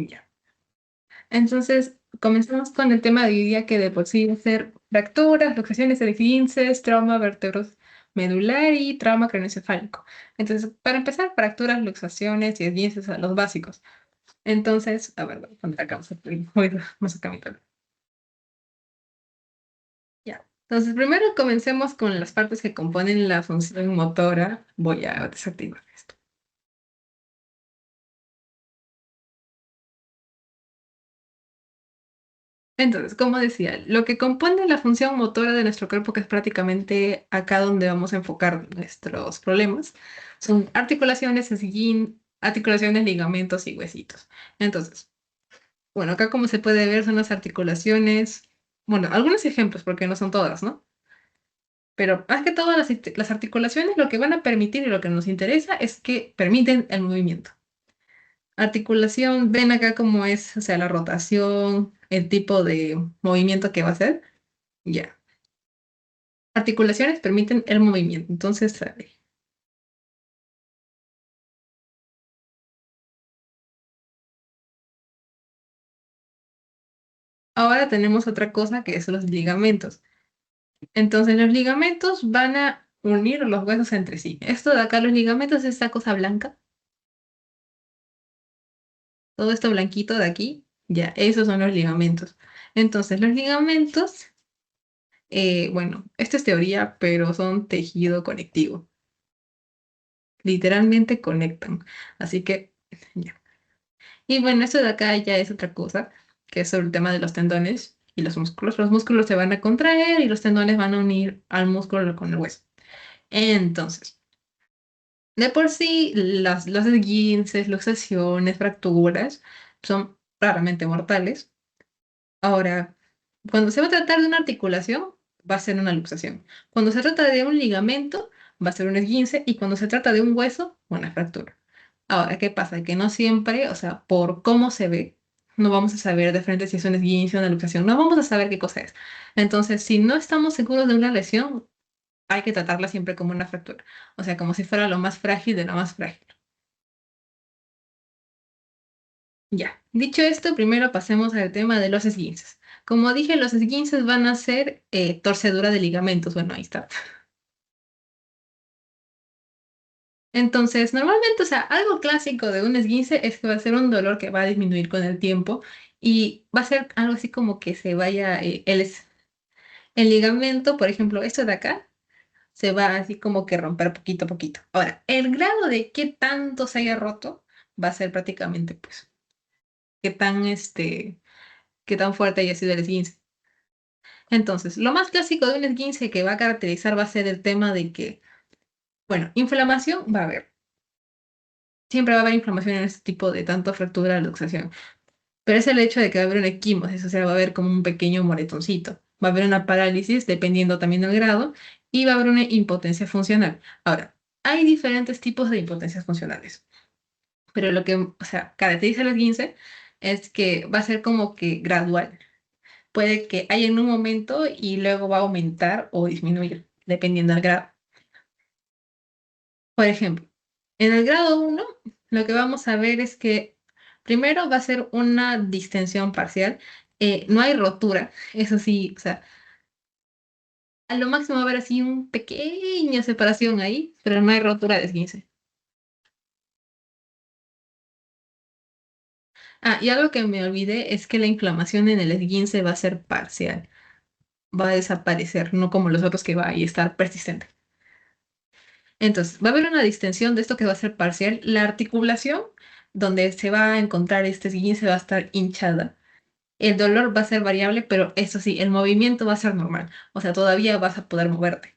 Ya. Entonces, comenzamos con el tema de hoy día que de por sí va a ser fracturas, luxaciones, esguinces, trauma medular y trauma craneoencefálico. Entonces, para empezar, fracturas, luxaciones y esguinces, los básicos. Entonces, a ver, voy a poner acá, vamos a caminar. Ya. Entonces, primero comencemos con las partes que componen la función motora. Voy a desactivar esto. Entonces, como decía, lo que compone la función motora de nuestro cuerpo, que es prácticamente acá donde vamos a enfocar nuestros problemas, son articulaciones, ligamentos y huesitos. Entonces, bueno, acá como se puede ver son las articulaciones, bueno, algunos ejemplos, porque no son todas, ¿no? Pero más que todas las articulaciones lo que van a permitir y lo que nos interesa es que permiten el movimiento. Articulación, ven acá cómo es, o sea, la rotación, el tipo de movimiento que va a hacer. Ya. Articulaciones permiten el movimiento. Entonces, ahora tenemos otra cosa que son los ligamentos. Entonces, los ligamentos van a unir los huesos entre sí. Esto de acá, los ligamentos, es esta cosa blanca, todo esto blanquito de aquí, ya, esos son los ligamentos. Entonces, los ligamentos, bueno, esto es teoría, pero son tejido conectivo. Literalmente conectan. Así que, ya. Y bueno, esto de acá ya es otra cosa, que es sobre el tema de los tendones y los músculos. Los músculos se van a contraer y los tendones van a unir al músculo con el hueso. Entonces, de por sí, los esguinces, luxaciones, fracturas son raramente mortales. Ahora, cuando se va a tratar de una articulación, va a ser una luxación. Cuando se trata de un ligamento, va a ser un esguince. Y cuando se trata de un hueso, una fractura. Ahora, ¿qué pasa? Que no siempre, o sea, por cómo se ve, no vamos a saber de frente si es un esguince o una luxación. No vamos a saber qué cosa es. Entonces, si no estamos seguros de una lesión, hay que tratarla siempre como una fractura. O sea, como si fuera lo más frágil de lo más frágil. Ya. Dicho esto, primero pasemos al tema de los esguinces. Como dije, los esguinces van a ser torcedura de ligamentos. Bueno, ahí está. Entonces, normalmente, o sea, algo clásico de un esguince es que va a ser un dolor que va a disminuir con el tiempo y va a ser algo así como que se vaya, el ligamento, por ejemplo, esto de acá, se va así como que romper poquito a poquito. Ahora, el grado de qué tanto se haya roto va a ser prácticamente, pues, qué tan, qué tan fuerte haya sido el esguince. Entonces, lo más clásico de un esguince que va a caracterizar va a ser el tema de que, bueno, inflamación va a haber. Siempre va a haber inflamación en este tipo de tanto fractura, luxación. Pero es el hecho de que va a haber una equimosis, o sea, va a haber como un pequeño moretoncito. Va a haber una parálisis, dependiendo también del grado, y va a haber una impotencia funcional. Ahora, hay diferentes tipos de impotencias funcionales, pero lo que, o sea, caracteriza el esguince es que va a ser como que gradual. Puede que haya en un momento y luego va a aumentar o disminuir, dependiendo del grado. Por ejemplo, en el grado uno, lo que vamos a ver es que primero va a ser una distensión parcial. No hay rotura, eso sí, o sea, a lo máximo va a haber así una pequeña separación ahí, pero no hay rotura de esguince. Ah, y algo que me olvidé es que la inflamación en el esguince va a ser parcial, va a desaparecer, no como los otros que va a estar persistente. Entonces, va a haber una distensión de esto que va a ser parcial. La articulación, donde se va a encontrar este esguince, va a estar hinchada. El dolor va a ser variable, pero eso sí, el movimiento va a ser normal. O sea, todavía vas a poder moverte.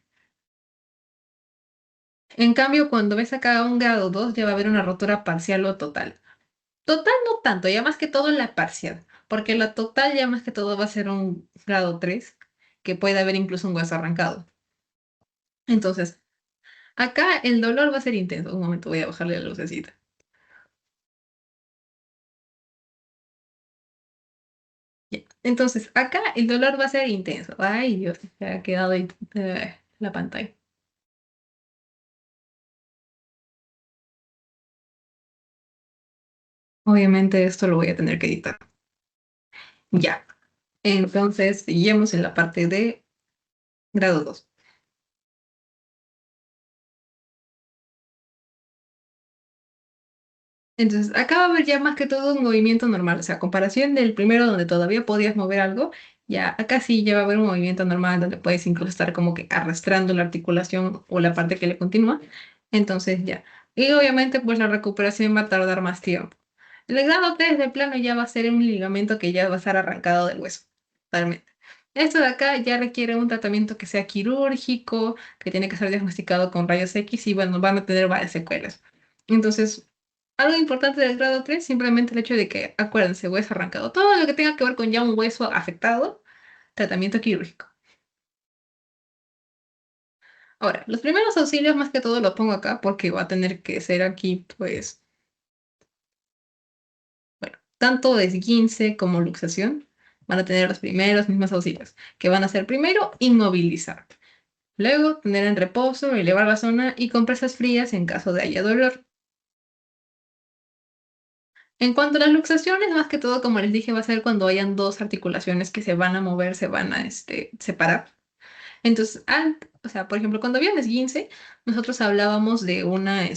En cambio, cuando ves acá un grado 2 ya va a haber una rotura parcial o total. Total no tanto, ya más que todo en la parcial. Porque la total ya más que todo va a ser un grado 3 que puede haber incluso un hueso arrancado. Entonces, acá el dolor va a ser intenso. Un momento, voy a bajarle la lucecita. Ya. Entonces, acá el dolor va a ser intenso. Ay, Dios, se ha quedado ahí, la pantalla. Obviamente esto lo voy a tener que editar. Ya. Entonces, seguimos en la parte de grado 2. Entonces, acá va a haber ya más que todo un movimiento normal, o sea, a comparación del primero donde todavía podías mover algo, ya acá sí ya va a haber un movimiento normal donde puedes incluso estar como que arrastrando la articulación o la parte que le continúa. Entonces, ya. Y obviamente, pues la recuperación va a tardar más tiempo. El grado 3 de plano ya va a ser un ligamento que ya va a estar arrancado del hueso, totalmente. Esto de acá ya requiere un tratamiento que sea quirúrgico, que tiene que ser diagnosticado con rayos X y bueno, van a tener varias secuelas. Entonces, algo importante del grado 3 simplemente el hecho de que, acuérdense, hueso arrancado. Todo lo que tenga que ver con ya un hueso afectado, tratamiento quirúrgico. Ahora, los primeros auxilios más que todo los pongo acá porque va a tener que ser aquí, pues, bueno, tanto esguince como luxación van a tener los primeros mismos auxilios, que van a ser primero inmovilizar, luego tener en reposo, elevar la zona y compresas frías en caso de haya dolor. En cuanto a las luxaciones, más que todo, como les dije, va a ser cuando hayan dos articulaciones que se van a mover, se van a separar. Entonces, o sea, por ejemplo, cuando había un esguince, nosotros hablábamos de una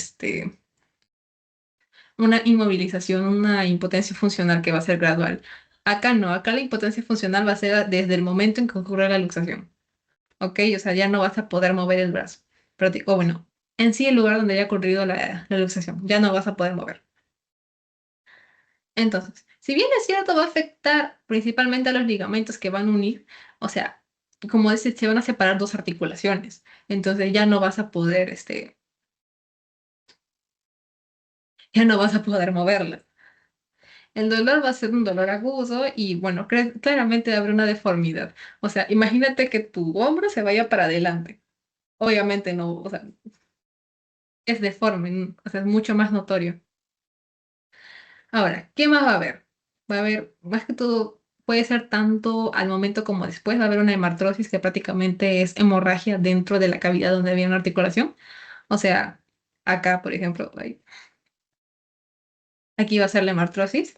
inmovilización, una impotencia funcional que va a ser gradual. Acá no, acá la impotencia funcional va a ser desde el momento en que ocurre la luxación. ¿Ok? O sea, ya no vas a poder mover el brazo. O bueno, en sí el lugar donde haya ocurrido la luxación, ya no vas a poder mover. Entonces, si bien es cierto, va a afectar principalmente a los ligamentos que van a unir, o sea, como dices, se van a separar dos articulaciones, entonces ya no vas a poder, ya no vas a poder moverlas. El dolor va a ser un dolor agudo y, bueno, claramente habrá una deformidad. O sea, imagínate que tu hombro se vaya para adelante. Obviamente no, o sea, es deforme, o sea, es mucho más notorio. Ahora, ¿qué más va a haber? Va a haber, más que todo, puede ser tanto al momento como después, va a haber una hemartrosis que prácticamente es hemorragia dentro de la cavidad donde había una articulación. O sea, acá, por ejemplo, aquí va a ser la hemartrosis.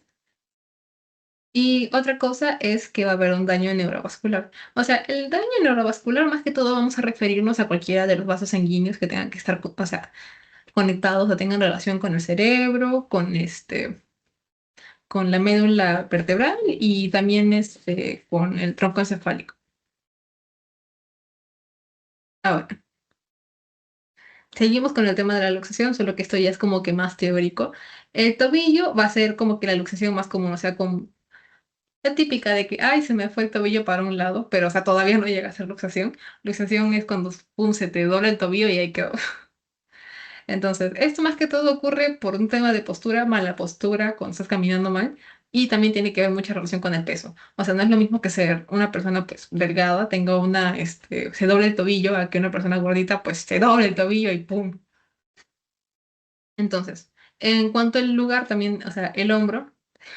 Y otra cosa es que va a haber un daño neurovascular. O sea, el daño neurovascular, más que todo, vamos a referirnos a cualquiera de los vasos sanguíneos que tengan que estar, o sea, conectados o tengan relación con el cerebro, con la médula vertebral y también con el tronco encefálico. Ahora, seguimos con el tema de la luxación, solo que esto ya es como que más teórico. El tobillo va a ser como que la luxación más común, o sea, con la típica de que, ay, se me fue el tobillo para un lado, pero, o sea, todavía no llega a ser luxación. Luxación es cuando, pum, se te dobla el tobillo y ahí quedó. Entonces, esto más que todo ocurre por un tema de postura, mala postura, cuando estás caminando mal, y también tiene que ver mucha relación con el peso. O sea, no es lo mismo que ser una persona pues delgada, tenga se doble el tobillo, a que una persona gordita pues se doble el tobillo y ¡pum! Entonces, en cuanto al lugar también, o sea, el hombro,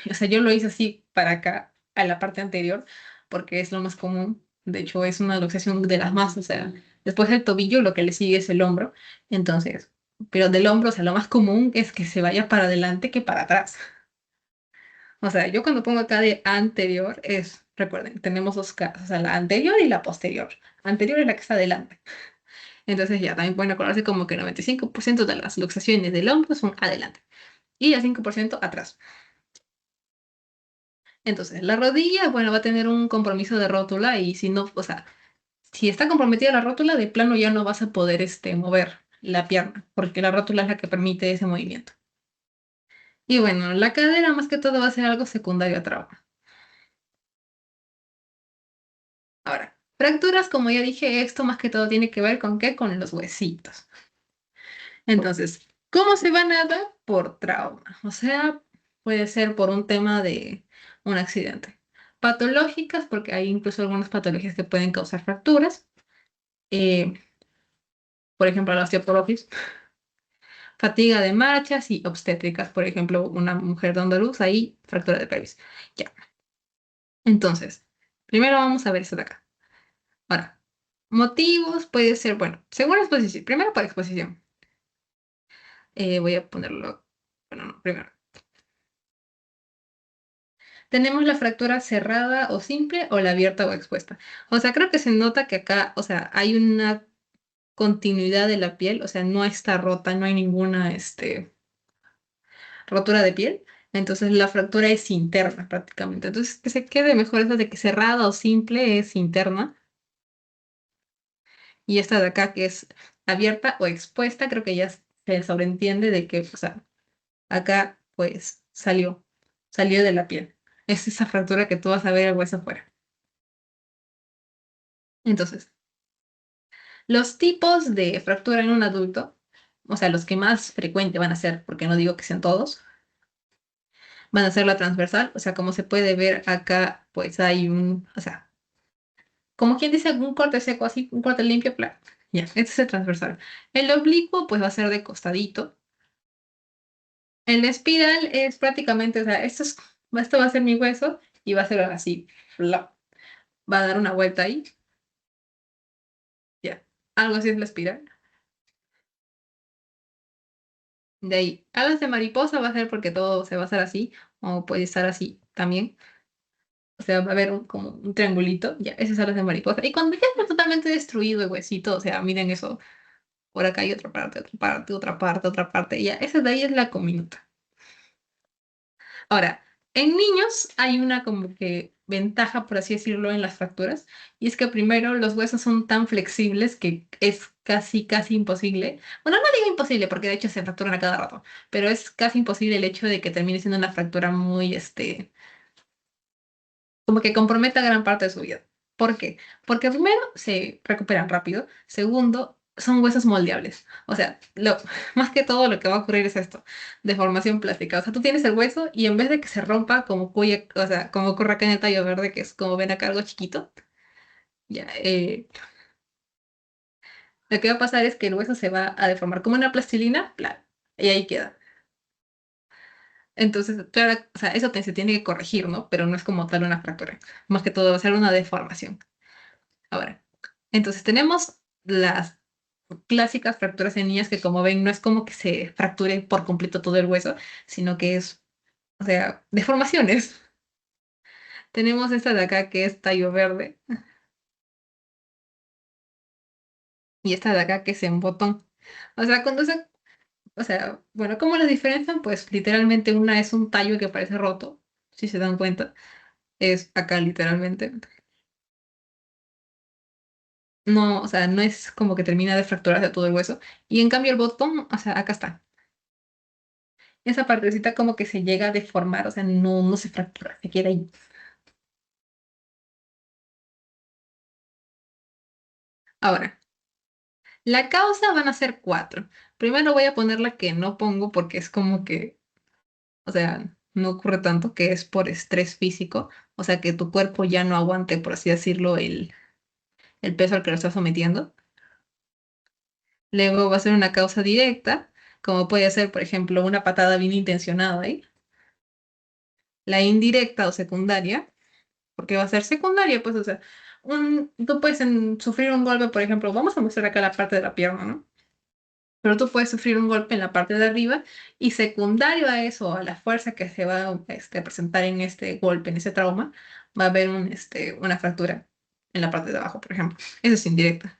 o sea, yo lo hice así para acá, a la parte anterior, porque es lo más común. De hecho, es una luxación de las más, o sea, después del tobillo, lo que le sigue es el hombro. Entonces, pero del hombro, o sea, lo más común es que se vaya para adelante que para atrás. O sea, yo cuando pongo acá de anterior recuerden, tenemos dos caras, o sea, la anterior y la posterior. Anterior es la que está adelante. Entonces ya también pueden acordarse como que el 95% de las luxaciones del hombro son adelante y el 5% atrás. Entonces, la rodilla, bueno, va a tener un compromiso de rótula y si no, o sea, si está comprometida la rótula, de plano ya no vas a poder mover la pierna, porque la rótula es la que permite ese movimiento. Y bueno, la cadera más que todo va a ser algo secundario a trauma. Ahora, fracturas, como ya dije, esto más que todo tiene que ver con qué, con los huesitos. Entonces, ¿cómo se van a dar? Por trauma. O sea, puede ser por un tema de un accidente. Patológicas, porque hay incluso algunas patologías que pueden causar fracturas. eh, por ejemplo, la osteoporosis, fatiga de marchas y obstétricas, por ejemplo, una mujer dando a luz, ahí fractura de pelvis. Ya. Entonces, primero vamos a ver esto de acá. Ahora, motivos puede ser, bueno, según la exposición, primero para exposición. Voy a ponerlo, bueno, no, primero. Tenemos la fractura cerrada o simple o la abierta o expuesta. O sea, creo que se nota que acá, o sea, hay una continuidad de la piel, o sea, no está rota, no hay ninguna, rotura de piel. Entonces la fractura es interna prácticamente. Entonces que se quede mejor esa de que cerrada o simple es interna. Y esta de acá que es abierta o expuesta, creo que ya se sobreentiende de que, o sea, acá pues salió de la piel. Es esa fractura que tú vas a ver el hueso afuera. Entonces, los tipos de fractura en un adulto, o sea, los que más frecuente van a ser, porque no digo que sean todos, van a ser la transversal, o sea, como se puede ver acá, pues hay o sea, como quien dice, un corte seco así, un corte limpio, ya, este es el transversal. El oblicuo, pues va a ser de costadito. El espiral es prácticamente, o sea, esto va a ser mi hueso y va a ser así, flap. Va a dar una vuelta ahí, ya. Algo así es la espiral. De ahí, alas de mariposa va a ser porque todo se va a hacer así, o puede estar así también. O sea, va a haber como un triangulito, ya, esas alas de mariposa. Y cuando ya está totalmente destruido el huesito, o sea, miren eso, por acá hay otra parte, otra parte, otra parte, otra parte, ya, esa de ahí es la cominuta. Ahora, en niños hay una como que ventaja, por así decirlo, en las fracturas, y es que primero los huesos son tan flexibles que es casi, casi imposible. Bueno, no digo imposible, porque de hecho se fracturan a cada rato, pero es casi imposible el hecho de que termine siendo una fractura muy, como que comprometa gran parte de su vida. ¿Por qué? Porque primero se recuperan rápido, segundo, son huesos moldeables. O sea, más que todo lo que va a ocurrir es esto, deformación plástica. O sea, tú tienes el hueso y en vez de que se rompa como o sea, como ocurre acá en el tallo verde, que es como ven acá algo chiquito, ya, lo que va a pasar es que el hueso se va a deformar como una plastilina, y ahí queda. Entonces, claro, o sea, eso se tiene que corregir, ¿no? Pero no es como tal una fractura. Más que todo va a ser una deformación. Ahora, entonces tenemos las clásicas fracturas en niñas que como ven no es como que se fracture por completo todo el hueso, sino que es, o sea, deformaciones. Tenemos esta de acá que es tallo verde y esta de acá que es en botón. O sea, o sea, bueno, ¿cómo las diferencian? Pues literalmente una es un tallo que parece roto, si se dan cuenta, es acá literalmente. No, o sea, no es como que termina de fracturarse todo el hueso. Y en cambio el botón, o sea, acá está. Esa partecita como que se llega a deformar, o sea, no se fractura, se queda ahí. Ahora, la causa van a ser cuatro. Primero voy a poner la que no pongo porque es como que, o sea, no ocurre tanto, que es por estrés físico, o sea, que tu cuerpo ya no aguante, por así decirlo, el peso al que lo estás sometiendo. Luego va a ser una causa directa, como puede ser, por ejemplo, una patada bien intencionada ahí. La indirecta o secundaria, porque va a ser secundaria, pues, o sea, tú puedes sufrir un golpe, por ejemplo, vamos a mostrar acá la parte de la pierna, ¿no? Pero tú puedes sufrir un golpe en la parte de arriba y secundario a eso, a la fuerza que se va a presentar en este golpe, en ese trauma, va a haber una fractura en la parte de abajo, por ejemplo. Eso es indirecta.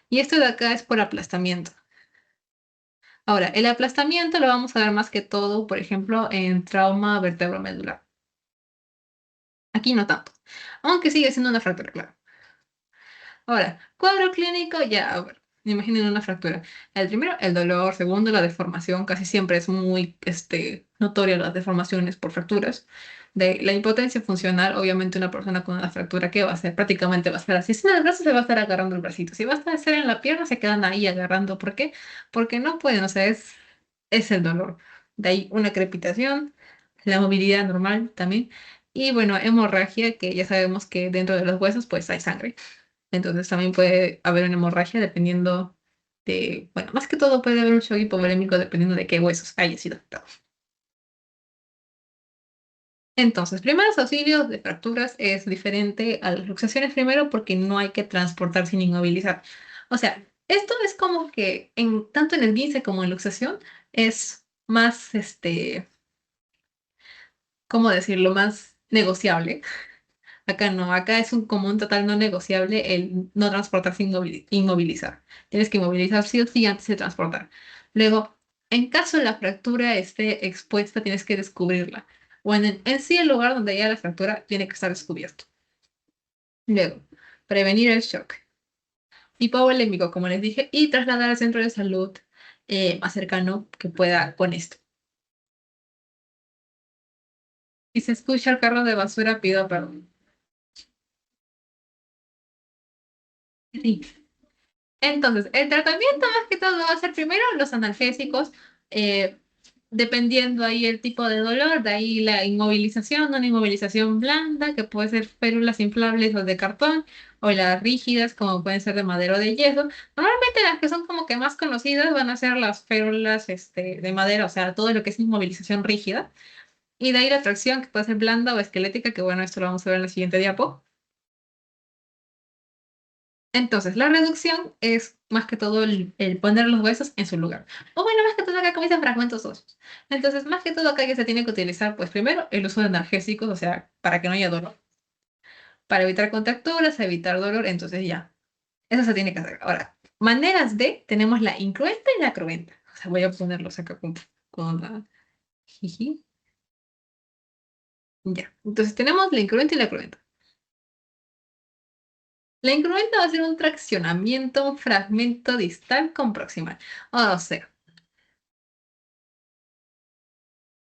Y esto de acá es por aplastamiento. Ahora, el aplastamiento lo vamos a ver más que todo, por ejemplo, en trauma vertebromedular. Aquí no tanto, aunque sigue siendo una fractura, claro. Ahora, cuadro clínico, ya, a ver, imaginen una fractura. El primero, el dolor. Segundo, la deformación. Casi siempre es muy, notoria las deformaciones por fracturas. De la impotencia funcional, obviamente una persona con una fractura, ¿qué va a hacer? Prácticamente va a estar así. Si en el brazo se va a estar agarrando el bracito. Si va a estar en la pierna, se quedan ahí agarrando. ¿Por qué? Porque no pueden, o sea, es el dolor. De ahí una crepitación, la movilidad normal también. Y bueno, hemorragia, que ya sabemos que dentro de los huesos, pues hay sangre. Entonces también puede haber una hemorragia dependiendo bueno, más que todo puede haber un shock hipovolémico dependiendo de qué huesos haya sido afectado. Entonces, primeros auxilios de fracturas es diferente a las luxaciones primero porque no hay que transportar sin inmovilizar. O sea, esto es como que tanto en el 15 como en luxación es más, ¿cómo decirlo? Más negociable. Acá no, acá es un común total no negociable el no transportar sin inmovilizar. Tienes que inmovilizar sí o sí antes de transportar. Luego, en caso la fractura esté expuesta, tienes que descubrirla. O en sí el lugar donde haya la fractura tiene que estar descubierto. Luego, prevenir el shock. Hipovolémico, como les dije, y trasladar al centro de salud más cercano que pueda con esto. Si se escucha el carro de basura, pido perdón. Sí. Entonces, el tratamiento más que todo va a ser primero los analgésicos, eh, dependiendo ahí el tipo de dolor, de ahí la inmovilización, una inmovilización blanda, que puede ser férulas inflables o de cartón, o las rígidas, como pueden ser de madera o de yeso. Normalmente las que son como que más conocidas van a ser las férulas de madera, o sea, todo lo que es inmovilización rígida. Y de ahí la tracción, que puede ser blanda o esquelética, que bueno, esto lo vamos a ver en la siguiente diapo. Entonces, la reducción es más que todo el poner los huesos en su lugar. O bueno, más que todo acá comienzan fragmentos óseos. Entonces, más que todo acá que se tiene que utilizar, pues primero el uso de analgésicos, o sea, para que no haya dolor, para evitar contracturas, evitar dolor, entonces ya, eso se tiene que hacer. Ahora, maneras tenemos la incruenta y la cruenta. O sea, voy a ponerlos acá con la jiji. Ya, entonces tenemos la incruenta y la cruenta. La incruenta va a ser un traccionamiento, un fragmento distal con proximal. O sea,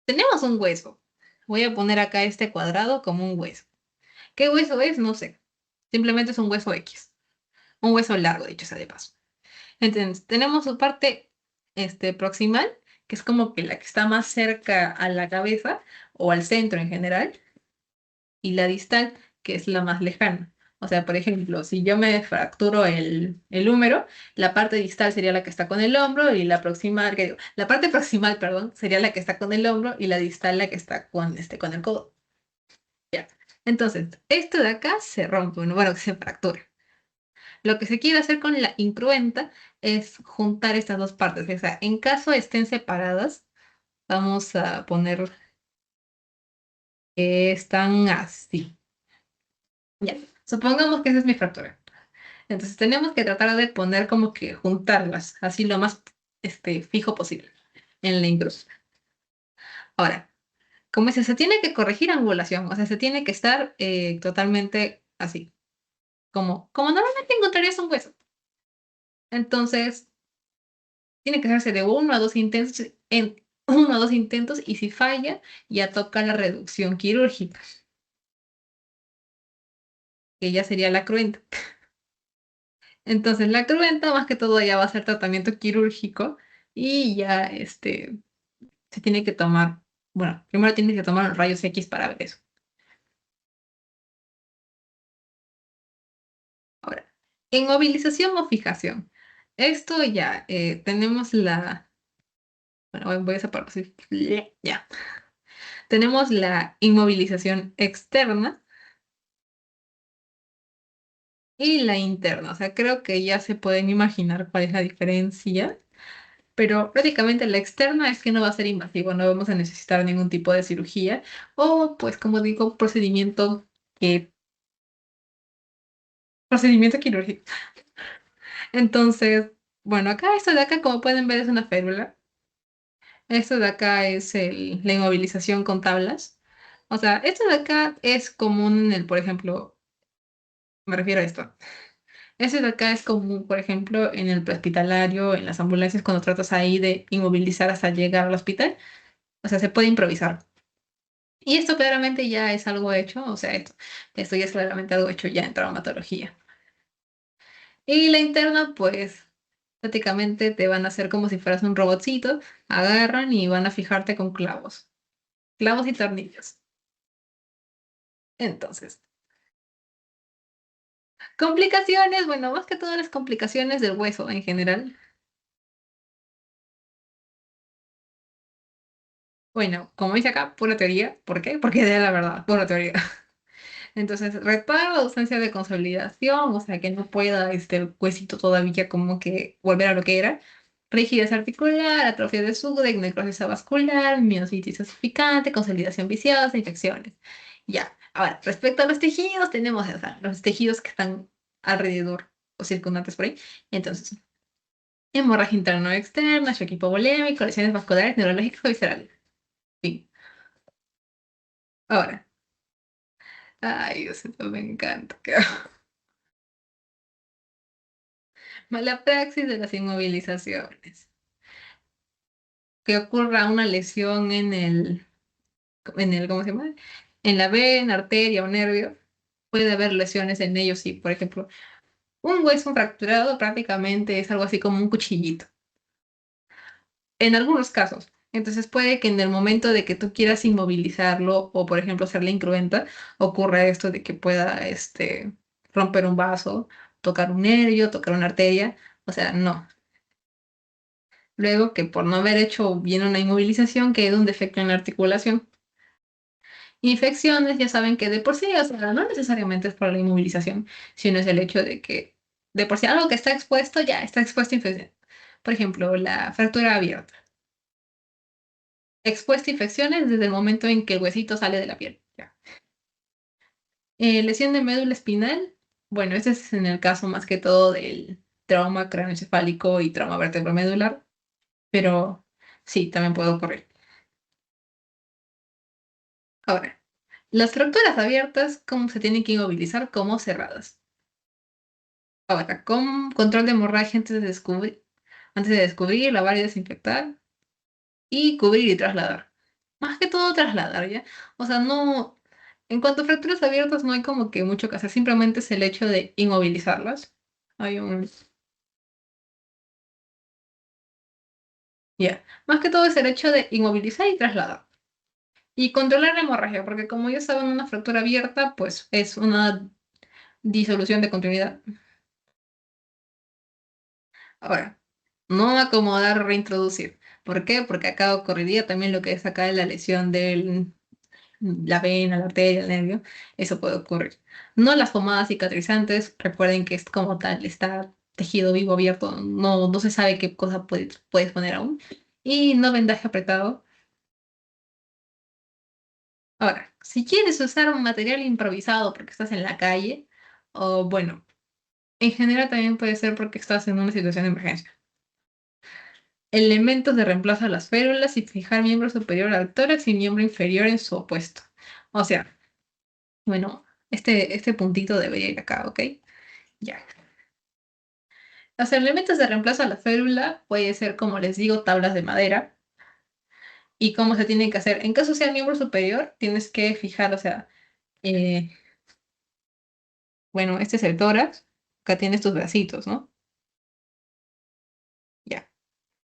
tenemos un hueso. Voy a poner acá este cuadrado como un hueso. ¿Qué hueso es? No sé. Simplemente es un hueso X. Un hueso largo, dicho sea de paso. Entonces, tenemos su parte proximal, que es como que la que está más cerca a la cabeza o al centro en general, y la distal, que es la más lejana. O sea, por ejemplo, si yo me fracturo el húmero, la parte distal sería la que está con el hombro y la proximal, que digo, la parte proximal, perdón, sería la que está con el hombro y la distal la que está con el codo. Ya. Entonces, esto de acá se rompe, bueno, se fractura. Lo que se quiere hacer con la incruenta es juntar estas dos partes. O sea, en caso estén separadas, vamos a poner que están así. Ya. Supongamos que esa es mi fractura. Entonces tenemos que tratar de poner como que juntarlas, así lo más fijo posible en la incrusta. Ahora, como dice, se tiene que corregir angulación, o sea, se tiene que estar totalmente así, como normalmente encontrarías un hueso. Entonces, tiene que hacerse de uno a dos intentos, en uno o dos intentos, y si falla, ya toca la reducción quirúrgica, que ya sería la cruenta. Entonces, la cruenta, más que todo, ya va a ser tratamiento quirúrgico y ya se tiene que tomar, bueno, primero tienes que tomar los rayos X para ver eso. Ahora, inmovilización o fijación. Esto ya, tenemos bueno, voy a separarlo así. Ya. Tenemos la inmovilización externa y la interna. O sea, creo que ya se pueden imaginar cuál es la diferencia, pero prácticamente la externa es que no va a ser invasivo, no vamos a necesitar ningún tipo de cirugía o, pues, como digo, eh, procedimiento quirúrgico. Entonces, bueno, acá esto de acá, como pueden ver, es una férula. Esto de acá es la inmovilización con tablas. O sea, esto de acá es común por ejemplo, me refiero a esto. Este de acá es común, por ejemplo, en el prehospitalario, en las ambulancias, cuando tratas ahí de inmovilizar hasta llegar al hospital. O sea, se puede improvisar. Y esto claramente ya es algo hecho, o sea, esto ya es claramente algo hecho ya en traumatología. Y la interna, pues, prácticamente te van a hacer como si fueras un robotcito, agarran y van a fijarte con clavos, clavos y tornillos. Entonces, complicaciones, bueno, más que todas las complicaciones del hueso en general. Bueno, como dice acá, pura teoría. ¿Por qué? Porque es la verdad, pura teoría. Entonces, retardo, ausencia de consolidación, o sea, que no pueda el huesito todavía como que volver a lo que era. Rigidez articular, atrofia de Sudeck, necrosis vascular, miositis ossificante, consolidación viciosa, infecciones. Ya. Ahora, respecto a los tejidos, tenemos, o sea, los tejidos que están alrededor o circundantes por ahí. Entonces, hemorragia interna o externa, shock hipovolémico, lesiones vasculares, neurológicas o viscerales. Sí. Ahora, ay, Dios, esto me encanta. Mala praxis de las inmovilizaciones. Que ocurra una lesión en el, ¿cómo se llama? En la vena, arteria o nervio. Puede haber lesiones en ellos, sí. Por ejemplo, un hueso fracturado prácticamente es algo así como un cuchillito. En algunos casos. Entonces puede que en el momento de que tú quieras inmovilizarlo o, por ejemplo, hacerle incruenta, ocurra esto de que pueda romper un vaso, tocar un nervio, tocar una arteria. O sea, no. Luego que por no haber hecho bien una inmovilización queda un defecto en la articulación. Infecciones, ya saben que de por sí, o sea, no necesariamente es por la inmovilización, sino es el hecho de que de por sí algo que está expuesto ya está expuesto a infección. Por ejemplo, la fractura abierta. Expuesta a infecciones desde el momento en que el huesito sale de la piel. Ya. Lesión de médula espinal. Bueno, este es en el caso más que todo del trauma craneoencefálico y trauma vertebromedular, pero sí, también puede ocurrir. Ahora, las fracturas abiertas, ¿cómo se tienen que inmovilizar? Como cerradas. Ahora, con control de hemorragia antes de descubrir, lavar y desinfectar, y cubrir y trasladar. Más que todo trasladar, ¿ya? O sea, no, en cuanto a fracturas abiertas no hay como que mucho que hacer, simplemente es el hecho de inmovilizarlas. Hay un, ya, más que todo es el hecho de inmovilizar y trasladar. Y controlar la hemorragia, porque como ya saben, una fractura abierta, pues es una disolución de continuidad. Ahora, no acomodar o reintroducir. ¿Por qué? Porque acá ocurriría también lo que es acá la lesión de la vena, la arteria, el nervio. Eso puede ocurrir. No las pomadas cicatrizantes. Recuerden que es como tal, está tejido vivo abierto. No, no se sabe qué cosa puedes poner aún. Y no vendaje apretado. Ahora, si quieres usar un material improvisado porque estás en la calle, o bueno, en general también puede ser porque estás en una situación de emergencia. Elementos de reemplazo a las férulas y fijar miembro superior al tórax y miembro inferior en su opuesto. O sea, bueno, este puntito debería ir acá, ¿ok? Ya. Los elementos de reemplazo a la férula puede ser, como les digo, tablas de madera. ¿Y cómo se tienen que hacer? En caso sea miembro superior, tienes que fijar, o sea, eh, bueno, este es el tórax. Acá tienes tus bracitos, ¿no? Ya.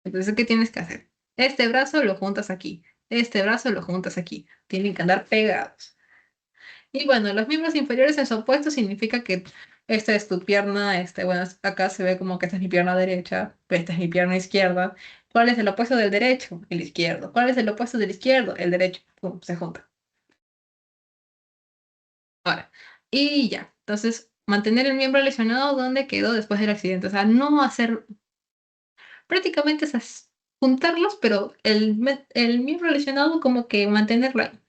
Entonces, ¿qué tienes que hacer? Este brazo lo juntas aquí. Este brazo lo juntas aquí. Tienen que andar pegados. Y bueno, los miembros inferiores en su opuesto significa que esta es tu pierna, bueno, acá se ve como que esta es mi pierna derecha, esta es mi pierna izquierda. ¿Cuál es el opuesto del derecho? El izquierdo. ¿Cuál es el opuesto del izquierdo? El derecho. Pum, se junta. Ahora, y ya. Entonces, mantener el miembro lesionado donde quedó después del accidente. O sea, no hacer, prácticamente esas, juntarlos, pero el miembro lesionado como que mantenerlo ahí.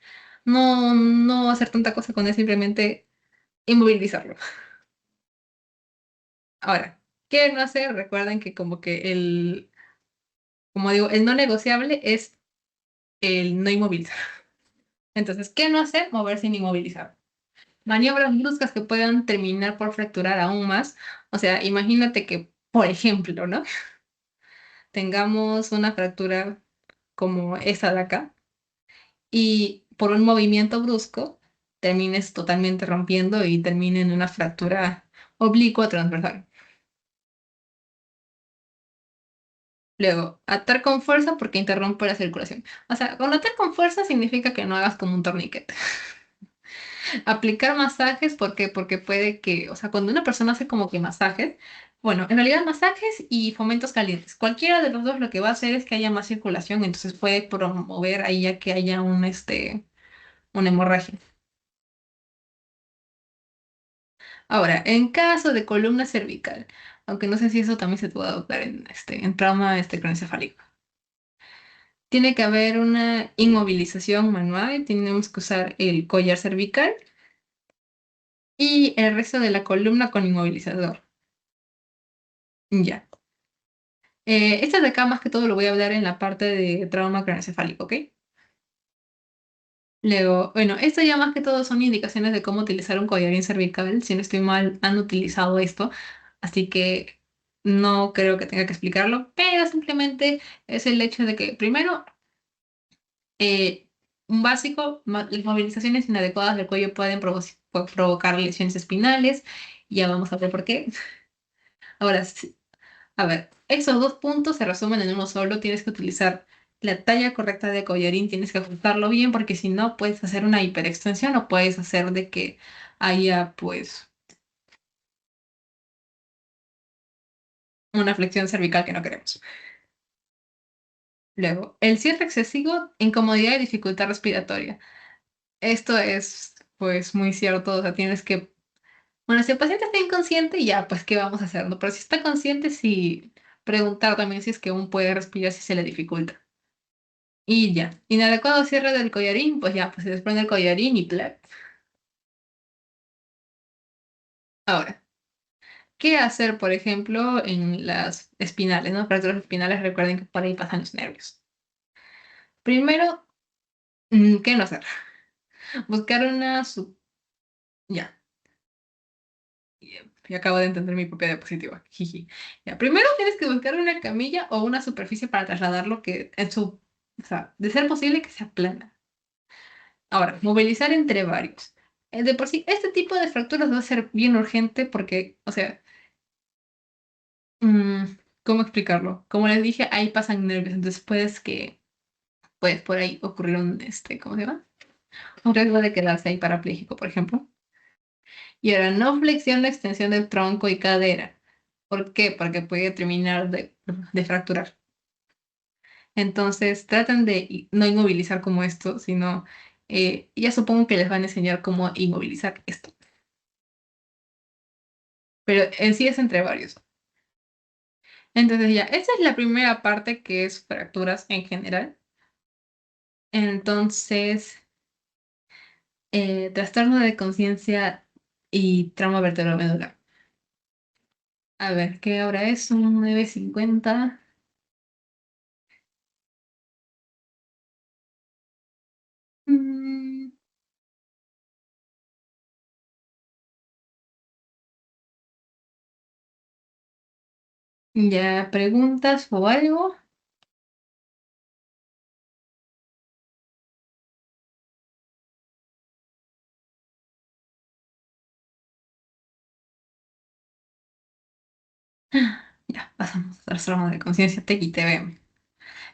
No, no hacer tanta cosa con él, simplemente inmovilizarlo. Ahora, ¿qué no hacer? Recuerden que como que como digo, el no negociable es el no inmovilizar. Entonces, ¿qué no hacer? Mover sin inmovilizar. Maniobras bruscas que puedan terminar por fracturar aún más. O sea, imagínate que, por ejemplo, ¿no? Tengamos una fractura como esa de acá y por un movimiento brusco termines totalmente rompiendo y termine en una fractura oblicua transversal. Luego, atar con fuerza porque interrumpe la circulación. O sea, con atar con fuerza significa que no hagas como un torniquete. Aplicar masajes, ¿por qué? Porque puede que, o sea, cuando una persona hace como que masajes, bueno, en realidad masajes y fomentos calientes. Cualquiera de los dos lo que va a hacer es que haya más circulación, entonces puede promover ahí ya que haya una hemorragia. Ahora, en caso de columna cervical, aunque no sé si eso también se puede adoptar en trauma craneoencefálico. Tiene que haber una inmovilización manual, tenemos que usar el collar cervical y el resto de la columna con inmovilizador. Ya. Esta de acá más que todo lo voy a hablar en la parte de trauma craneoencefálico, ¿ok? Luego, bueno, esto ya más que todo son indicaciones de cómo utilizar un collarín cervical. Si no estoy mal, han utilizado esto, así que no creo que tenga que explicarlo, pero simplemente es el hecho de que primero, un básico, las movilizaciones inadecuadas del cuello pueden provocar lesiones espinales. Ya vamos a ver por qué. Ahora, a ver, esos dos puntos se resumen en uno solo. Tienes que utilizar la talla correcta de collarín, tienes que ajustarlo bien porque si no puedes hacer una hiperextensión o puedes hacer de que haya pues una flexión cervical que no queremos. Luego, el cierre excesivo, incomodidad y dificultad respiratoria. Esto es pues muy cierto, o sea, tienes que, bueno, si el paciente está inconsciente, ya, pues, ¿qué vamos a hacer? ¿No? Pero si está consciente, sí, preguntar también si es que aún puede respirar, si se le dificulta. Y ya. Inadecuado cierre del collarín, pues ya, pues se desprende el collarín y plaf. Ahora, ¿qué hacer, por ejemplo, en las espinales, ¿no? Fracturas espinales, recuerden que por ahí pasan los nervios. Primero, ¿qué no hacer? Buscar una Ya, y acabo de entender mi propia diapositiva. Jiji. Ya, primero tienes que buscar una camilla o una superficie para trasladarlo que en su, o sea, de ser posible que sea plana. Ahora, movilizar entre varios. De por sí, este tipo de fracturas va a ser bien urgente porque, o sea, Mm, ¿cómo explicarlo? Como les dije, ahí pasan nervios, entonces puedes por ahí ocurrir ¿cómo se llama? Un riesgo de quedarse ahí parapléjico, por ejemplo. Y ahora, no flexión, extensión del tronco y cadera. ¿Por qué? Porque puede terminar de fracturar. Entonces, traten de no inmovilizar como esto, sino, ya supongo que les van a enseñar cómo inmovilizar esto. Pero en sí es entre varios. Entonces, ya, esa es la primera parte que es fracturas en general. Entonces, trastorno de conciencia y trauma vertebromedular. A ver, ¿qué hora es? Son 9:50. Mm, ¿Ya preguntas o algo? Ya, pasamos a trastorno de conciencia, te y TVM.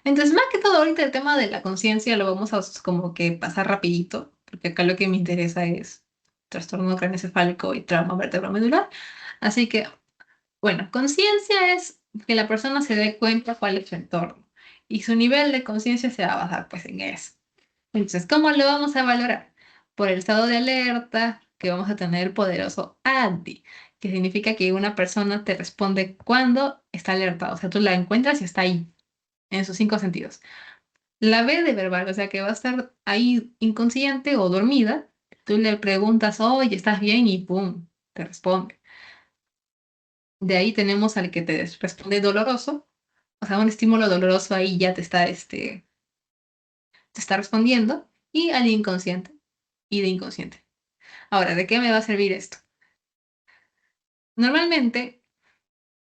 Entonces, más que todo, ahorita el tema de la conciencia lo vamos a como que pasar rapidito, porque acá lo que me interesa es trastorno craneoencefálico y trauma vertebromedular. Así que bueno, conciencia es que la persona se dé cuenta cuál es su entorno y su nivel de conciencia se va a basar pues en eso. Entonces, ¿cómo lo vamos a valorar? Por el estado de alerta que vamos a tener poderoso ADDI, que significa que una persona te responde cuando está alerta, o sea, tú la encuentras y está ahí, en sus cinco sentidos. La B de verbal, o sea, que va a estar ahí inconsciente o dormida, tú le preguntas, oye, ¿estás bien? Y ¡pum!, te responde. De ahí tenemos al que te responde doloroso. O sea, un estímulo doloroso ahí ya te está respondiendo. Y al inconsciente. Y de inconsciente. Ahora, ¿de qué me va a servir esto? Normalmente,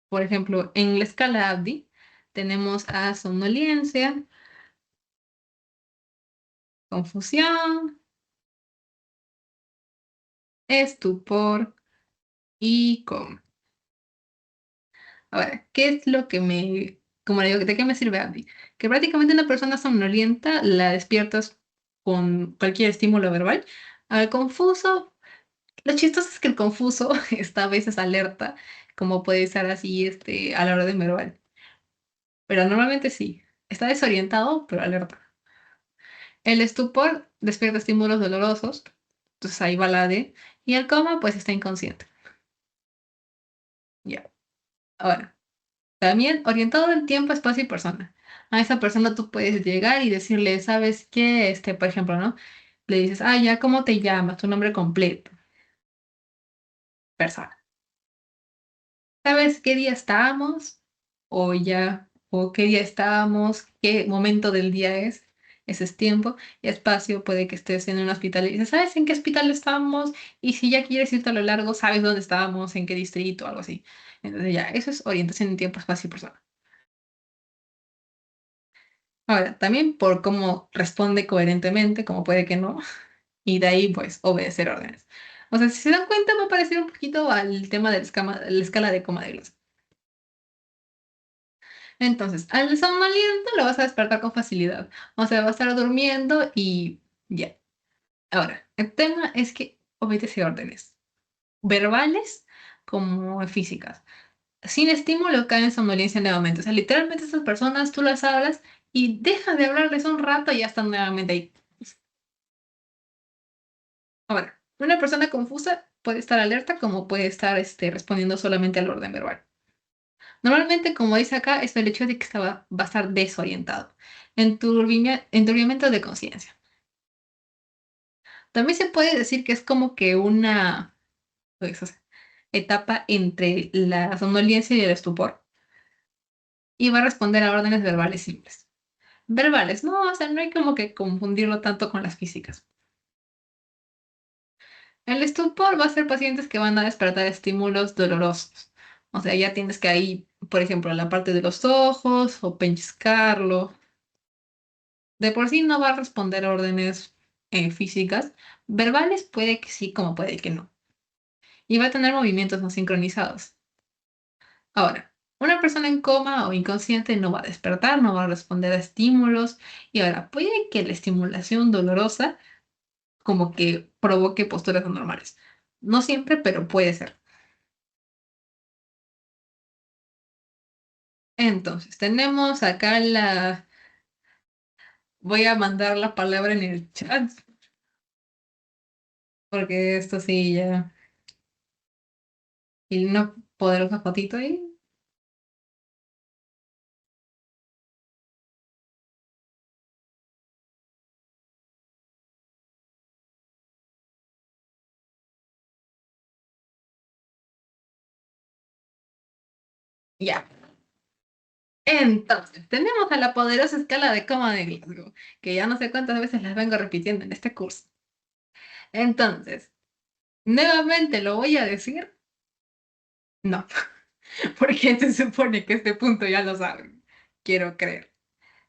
por ejemplo, en la escala ABDI, tenemos a somnolencia, confusión, estupor y coma. Ahora, ¿qué es lo que como le digo, ¿de qué me sirve ABDI? Que prácticamente una persona somnolienta la despiertas con cualquier estímulo verbal. Al confuso, lo chistoso es que el confuso está a veces alerta, como puede estar así a la hora de verbal. Pero normalmente sí. Está desorientado, pero alerta. El estupor despierta estímulos dolorosos, entonces ahí va la D. Y el coma, pues está inconsciente. Ya. Ahora, también orientado en tiempo, espacio y persona. A esa persona tú puedes llegar y decirle, ¿sabes qué? Por ejemplo, ¿no? Le dices, ah, ya, ¿cómo te llamas? Tu nombre completo, persona. ¿Sabes qué día estábamos? O ya, o qué día estábamos, qué momento del día es. Ese es tiempo y espacio. Puede que estés en un hospital y dices, ¿sabes en qué hospital estábamos? Y si ya quieres irte a lo largo, sabes dónde estábamos, en qué distrito, algo así. Entonces ya, eso es orientación en tiempo, espacio y persona. Ahora, también por cómo responde coherentemente, como puede que no, y de ahí pues obedecer órdenes. O sea, si se dan cuenta, va a parecer un poquito al tema de la escala de coma de Glasgow. Entonces, al somnoliento lo vas a despertar con facilidad. O sea, va a estar durmiendo y ya. Ahora, el tema es que obedece órdenes, verbales como físicas. Sin estímulo caen en somnolencia nuevamente. O sea, literalmente estas personas tú las hablas y dejas de hablarles un rato y ya están nuevamente ahí. Ahora, una persona confusa puede estar alerta como puede estar respondiendo solamente al orden verbal. Normalmente, como dice acá, es el hecho de que va a estar desorientado. Enturbiamiento de conciencia. También se puede decir que es como que una pues, o sea, etapa entre la somnolencia y el estupor y va a responder a órdenes verbales simples. Verbales, no, o sea, no hay como que confundirlo tanto con las físicas. El estupor va a ser pacientes que van a despertar estímulos dolorosos. O sea, ya tienes que ahí, por ejemplo, la parte de los ojos o pellizcarlo. De por sí no va a responder a órdenes físicas. Verbales puede que sí, como puede que no. Y va a tener movimientos no sincronizados. Ahora, una persona en coma o inconsciente no va a despertar, no va a responder a estímulos. Y ahora, puede que la estimulación dolorosa como que provoque posturas anormales. No siempre, pero puede ser. Entonces, tenemos acá Voy a mandar la palabra en el chat, porque esto sí ya... Y una poderosa fotito ahí. Ya. Entonces, tenemos a la poderosa escala de coma de Glasgow, que ya no sé cuántas veces las vengo repitiendo en este curso. Entonces, nuevamente lo voy a decir, no, porque se supone que este punto ya lo saben. Quiero creer.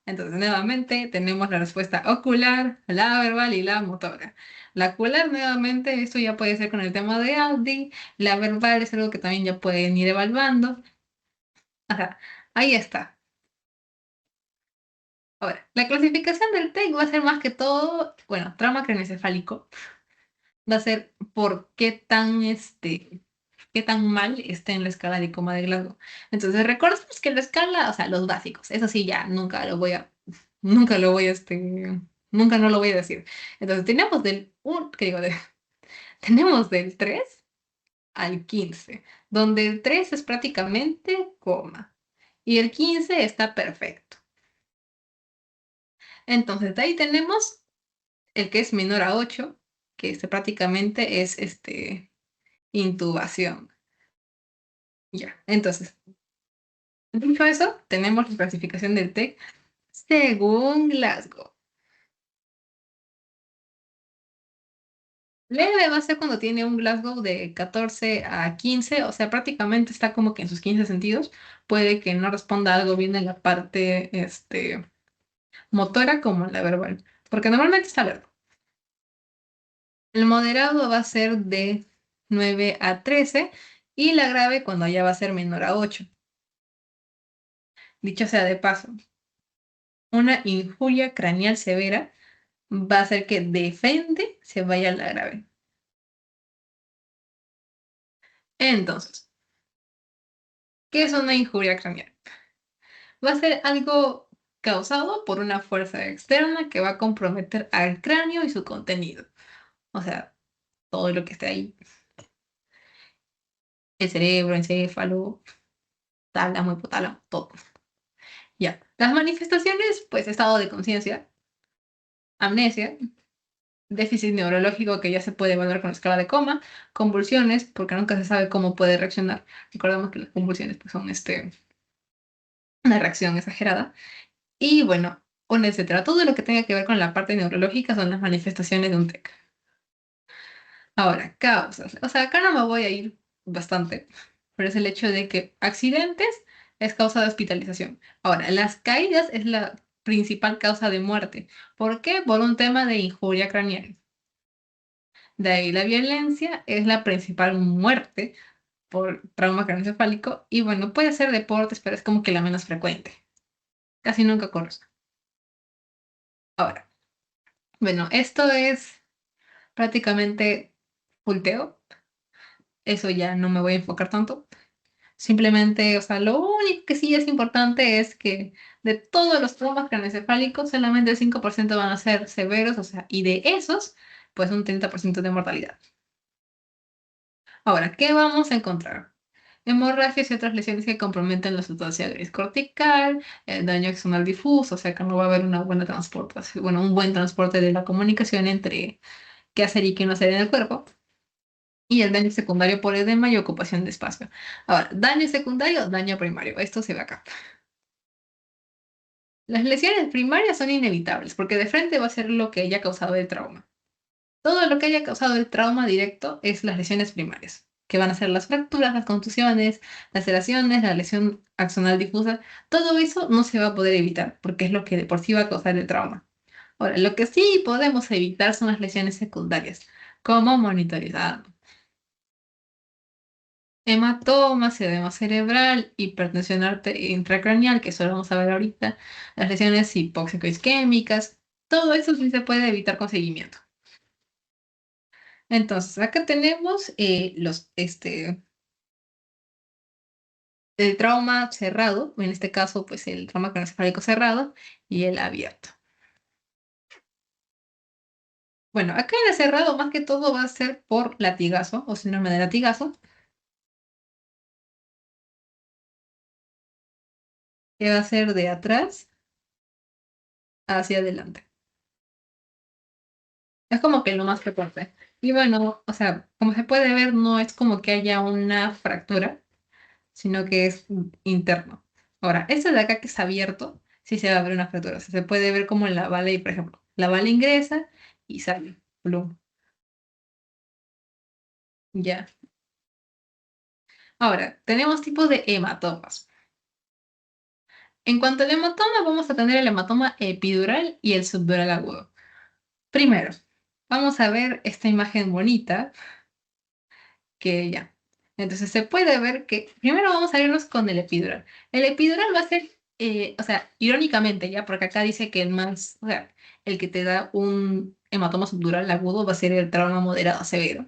Entonces, nuevamente tenemos la respuesta ocular, la verbal y la motora. La ocular, nuevamente, esto ya puede ser con el tema de Audi. La verbal es algo que también ya pueden ir evaluando. Ajá, ahí está. Ahora, la clasificación del TEC va a ser más que todo, bueno, trauma craneoencefálico. Va a ser por qué tan mal está en la escala de coma de Glasgow. Entonces, recordemos que la escala, o sea, los básicos, eso sí, ya nunca lo voy a, nunca no lo voy a decir. Entonces, ¿qué digo? Tenemos del 3 al 15 donde el 3 es prácticamente coma y el 15 está perfecto. Entonces, de ahí tenemos el que es menor a 8 que prácticamente es intubación. Ya, entonces, dicho eso, tenemos la clasificación del TEC según Glasgow. Leve va a ser cuando tiene un Glasgow de 14 a 15, o sea, prácticamente está como que en sus 15 sentidos. Puede que no responda algo bien en la parte motora como en la verbal, porque normalmente está lerdo. El moderado va a ser de 9 a 13 y la grave cuando ya va a ser menor a 8. Dicho sea de paso, una injuria craneal severa va a hacer que de frente se vaya a la grave. Entonces, ¿qué es una injuria craneal? Va a ser algo causado por una fuerza externa que va a comprometer al cráneo y su contenido. O sea, todo lo que esté ahí, el cerebro, encéfalo, tálamo, hipotálamo, todo. Ya. Las manifestaciones, pues estado de conciencia, amnesia, déficit neurológico que ya se puede evaluar con la escala de coma, convulsiones, porque nunca se sabe cómo puede reaccionar. Recordemos que las convulsiones pues, son una reacción exagerada. Y bueno, un etcétera. Todo lo que tenga que ver con la parte neurológica son las manifestaciones de un TEC. Ahora, causas. O sea, acá no me voy a ir bastante, pero es el hecho de que accidentes es causa de hospitalización. Ahora, las caídas es la principal causa de muerte. ¿Por qué? Por un tema de injuria craneal. De ahí la violencia es la principal muerte por trauma craneoencefálico y bueno, puede ser deportes, pero es como que la menos frecuente. Casi nunca ocurre. Ahora, bueno, esto es prácticamente pulteo. Eso ya no me voy a enfocar tanto. Simplemente, o sea, lo único que sí es importante es que de todos los traumas craneoencefálicos, solamente el 5% van a ser severos, o sea, y de esos, pues un 30% de mortalidad. Ahora, ¿qué vamos a encontrar? Hemorragias y otras lesiones que comprometen la sustancia gris cortical, el daño axonal difuso, o sea que no va a haber una buena transportación, bueno, un buen transporte de la comunicación entre qué hacer y qué no hacer en el cuerpo, y el daño secundario por edema y ocupación de espacio. Ahora, daño secundario, daño primario, esto se ve acá. Las lesiones primarias son inevitables porque de frente va a ser lo que haya causado el trauma. Todo lo que haya causado el trauma directo es las lesiones primarias, que van a ser las fracturas, las contusiones, las laceraciones, la lesión axonal difusa. Todo eso no se va a poder evitar porque es lo que de por sí va a causar el trauma. Ahora, lo que sí podemos evitar son las lesiones secundarias, como monitorizar hematomas, edema cerebral, hipertensión intracraneal, que eso lo vamos a ver ahorita, las lesiones hipóxico-isquémicas, todo eso sí se puede evitar con seguimiento. Entonces, acá tenemos el trauma cerrado, en este caso, pues el trauma craneoencefálico cerrado y el abierto. Bueno, acá en el cerrado, más que todo, va a ser por latigazo o síndrome de latigazo, que va a ser de atrás hacia adelante. Es como que lo más frecuente. Y bueno, o sea, como se puede ver, no es como que haya una fractura, sino que es interno. Ahora, este de acá que es abierto, sí se va a ver una fractura. O sea, se puede ver como en la bala, y por ejemplo, la bala ingresa y sale. Plum. Ya. Ahora, tenemos tipos de hematomas. En cuanto al hematoma, vamos a tener el hematoma epidural y el subdural agudo. Primero, vamos a ver esta imagen bonita que ya. Entonces se puede ver que primero vamos a irnos con el epidural. El epidural va a ser, o sea, irónicamente ya, porque acá dice que el más, o sea, el que te da un hematoma subdural agudo va a ser el trauma moderado severo.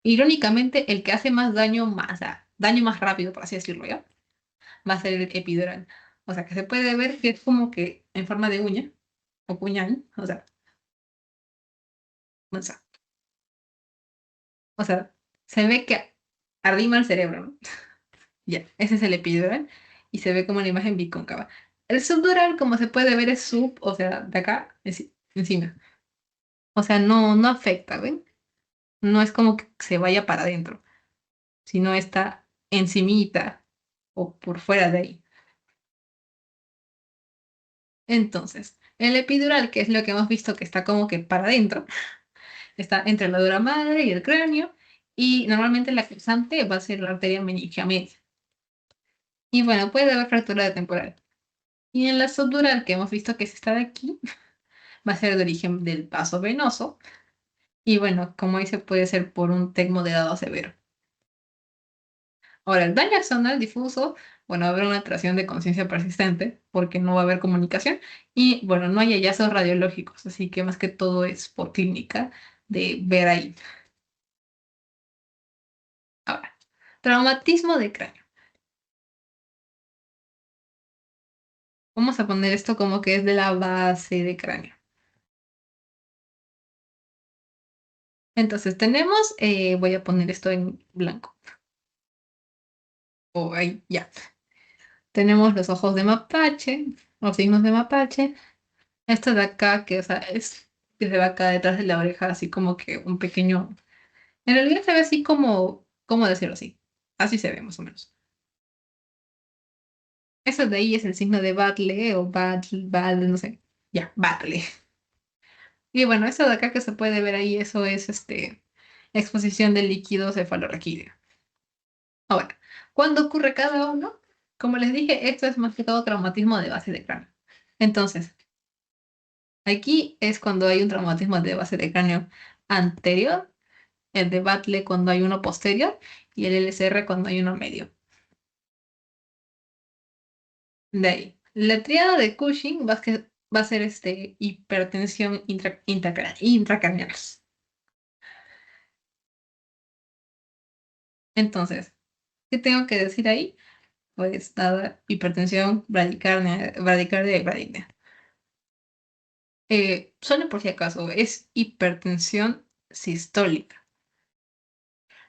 Irónicamente, el que hace más daño, más, o sea, daño más rápido, por así decirlo ya, va a ser el epidural. O sea, que se puede ver que es como que en forma de uña o puñal, o sea, o sea, se ve que arrima el cerebro, ¿no? Ya, ese es el epidural y se ve como una imagen bicóncava. El subdural, como se puede ver, es o sea, de acá, encima. O sea, no afecta, ¿ven? No es como que se vaya para adentro, sino está encimita o por fuera de ahí. Entonces, el epidural, que es lo que hemos visto que está como que para adentro, está entre la dura madre y el cráneo, y normalmente la causante va a ser la arteria meningia media. Y bueno, puede haber fractura de temporal. Y en la subdural, que hemos visto que es esta de aquí, va a ser de origen del vaso venoso. Y bueno, como dice, puede ser por un TEC moderado severo. Ahora, el daño axonal difuso, bueno, va a haber una alteración de conciencia persistente porque no va a haber comunicación. Y bueno, no hay hallazgos radiológicos, así que más que todo es por clínica de ver ahí. Ahora, traumatismo de cráneo. Vamos a poner esto como que es de la base de cráneo. Entonces tenemos, voy a poner esto en blanco. O ahí, ya. Tenemos los ojos de mapache, o signos de mapache. Esto de acá, que, o sea, es que se va acá detrás de la oreja, así como que un pequeño. En realidad se ve así como, ¿cómo decirlo así? Así se ve más o menos. Eso de ahí es el signo de Battle o Battle, no sé. Ya, Battle. Y bueno, eso de acá que se puede ver ahí, eso es exposición de líquido cefalorraquídeo. Ahora, ¿cuándo ocurre cada uno? Como les dije, esto es más que todo traumatismo de base de cráneo. Entonces, aquí es cuando hay un traumatismo de base de cráneo anterior, el de Battle cuando hay uno posterior y el LCR cuando hay uno medio. De ahí. La triada de Cushing va a ser hipertensión intracraneal. Entonces, ¿qué tengo que decir ahí? Pues nada, hipertensión, bradicardia y bradypnea. Solo por si acaso, es hipertensión sistólica.